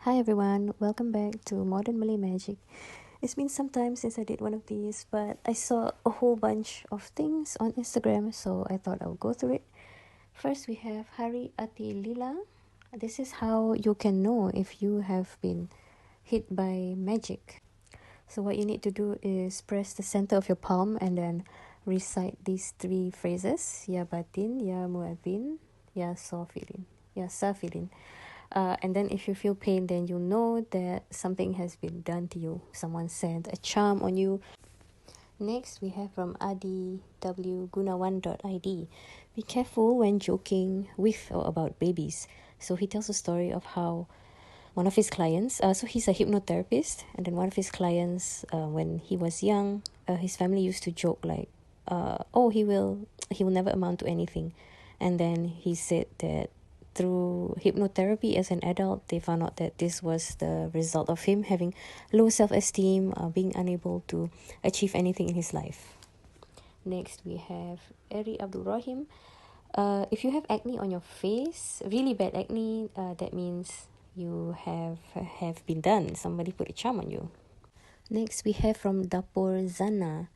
Hi everyone, welcome back to Modern Malay Magic. It's been some time since I did one of these, but I saw a whole bunch of things on Instagram, so I thought I'll go through it. First, we have Hari Ati Lila. This is how you can know if you have been hit by magic. So what you need to do is press the center of your palm and then recite these three phrases: Ya Batin, Ya Muadhin, Ya Safilin, Ya Safilin. And then if you feel pain, then you know that something has been done to you. Someone sent a charm on you. Next, we have from adwgunawan.id. Be careful when joking with or about babies. So he tells a story of how one of his clients, so he's a hypnotherapist, and then one of his clients, when he was young, his family used to joke like, oh, he will never amount to anything. And then he said that through hypnotherapy as an adult, they found out that this was the result of him having low self-esteem, being unable to achieve anything in his life. Next, we have Eri Abdul Rahim. If you have acne on your face, really bad acne, that means you have been done. Somebody put a charm on you. Next, we have from Dapur Zana.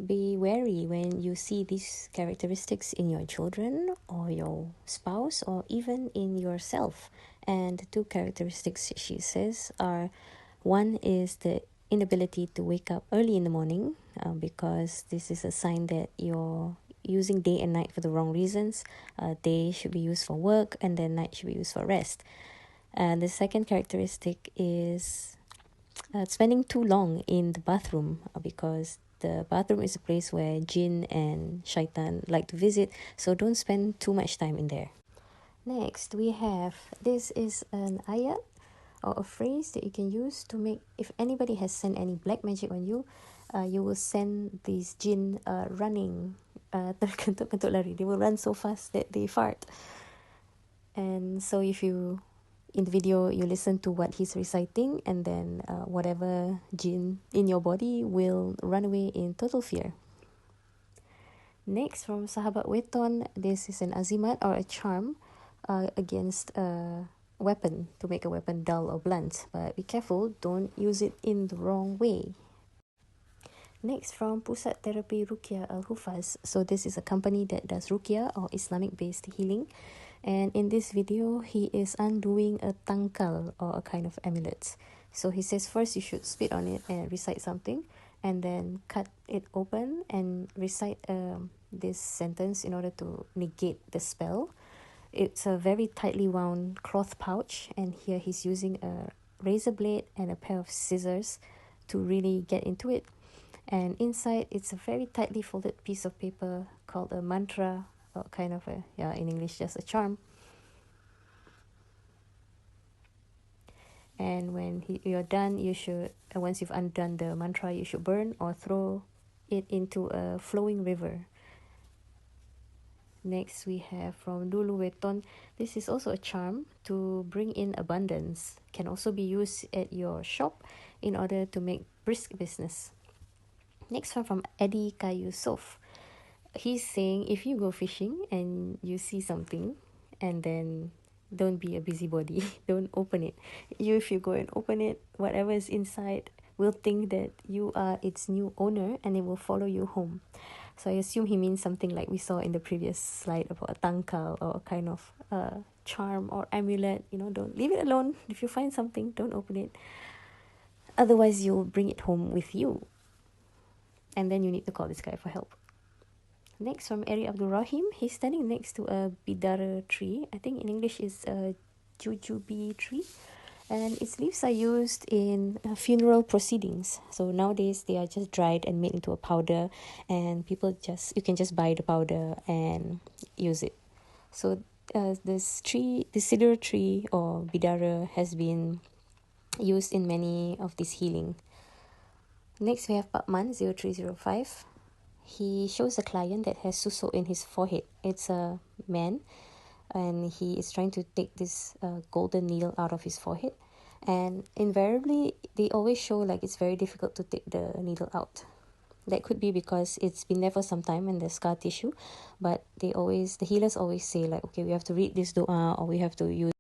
Be wary when you see these characteristics in your children or your spouse or even in yourself. And two characteristics, she says, are one is the inability to wake up early in the morning, because this is a sign that you're using day and night for the wrong reasons. Day should be used for work and then night should be used for rest. And the second characteristic is spending too long in the bathroom, because the bathroom is a place where jinn and shaitan like to visit, so don't spend too much time in there. Next, we have, this is an ayat or a phrase that you can use to make, if anybody has sent any black magic on you, you will send these jinn running, terkentuk-kentuk lari. They will run so fast that they fart. And so if you, in the video, you listen to what he's reciting, and then whatever jinn in your body will run away in total fear. Next, from Sahabat Weton, this is an azimat or a charm against a weapon, to make a weapon dull or blunt. But be careful, don't use it in the wrong way. Next, from Pusat Terapi Ruqyah Al-Hufaz. So this is a company that does Ruqyah or Islamic-based healing. And in this video, he is undoing a tangkal or a kind of amulet. So he says first you should spit on it and recite something, and then cut it open and recite this sentence in order to negate the spell. It's a very tightly wound cloth pouch, and here he's using a razor blade and a pair of scissors to really get into it. And inside, it's a very tightly folded piece of paper called a mantra, or kind of a, in English, just a charm. And when you're done, you should, once you've undone the mantra, you should burn or throw it into a flowing river. Next, we have from Dulu Weton. This is also a charm to bring in abundance. Can also be used at your shop in order to make brisk business. Next one from Eddie Kayusuf. He's saying if you go fishing and you see something, and then don't be a busybody. Don't open it. If you go and open it, whatever is inside will think that you are its new owner, and it will follow you home. So I assume he means something like we saw in the previous slide about a tangkal or a kind of charm or amulet. Don't leave it alone. If you find something, don't open it. Otherwise, you'll bring it home with you. And then you need to call this guy for help. Next, from Eri Abdul Rahim, he's standing next to a bidara tree. I think in English it's a jujube tree. And its leaves are used in funeral proceedings. So nowadays they are just dried and made into a powder, and you can just buy the powder and use it. So this cedar tree or bidara has been used in many of these healing. Next, we have Pakman 0305. He shows a client that has susuk in his forehead. It's a man, and he is trying to take this golden needle out of his forehead. And invariably, they always show like it's very difficult to take the needle out. That could be because it's been there for some time and there's scar tissue. But the healers always say like, okay, we have to read this dua, or we have to use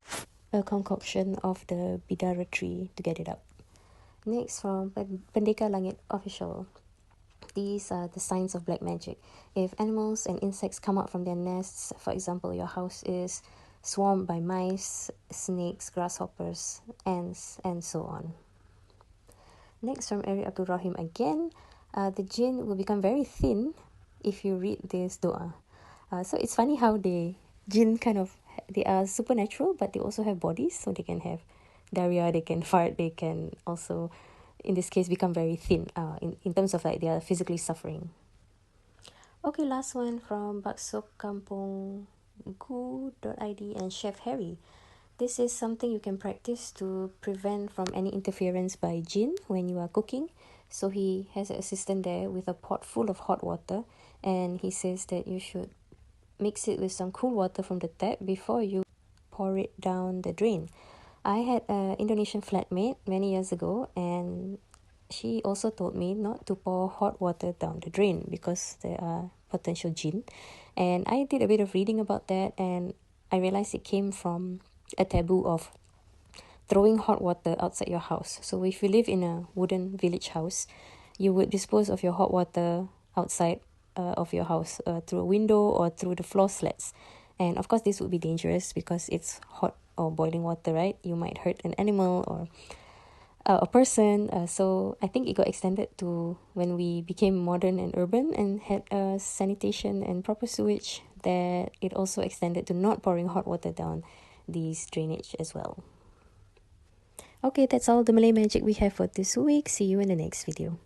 a concoction of the bidara tree to get it up. Next, from Pendekar Langit Official. These are the signs of black magic. If animals and insects come out from their nests, for example, your house is swarmed by mice, snakes, grasshoppers, ants, and so on. Next, from Ari Abdul Rahim again. The jinn will become very thin if you read this dua. So it's funny how jinn they are supernatural, but they also have bodies, so they can have diarrhea, they can fart, they can also, in this case, become very thin in terms of like they are physically suffering. Okay, last one from Bakso Kampung Gu.id and Chef Harry. This is something you can practice to prevent from any interference by jinn when you are cooking. So he has an assistant there with a pot full of hot water, and he says that you should mix it with some cool water from the tap before you pour it down the drain. I had an Indonesian flatmate many years ago, and she also told me not to pour hot water down the drain because there are potential jinn. And I did a bit of reading about that, and I realized it came from a taboo of throwing hot water outside your house. So if you live in a wooden village house, you would dispose of your hot water outside of your house through a window or through the floor slats. And of course, this would be dangerous because it's hot or boiling water, right? You might hurt an animal or a person. So I think it got extended to when we became modern and urban and had sanitation and proper sewage, that it also extended to not pouring hot water down these drainage as well. Okay, that's all the Malay magic we have for this week. See you in the next video.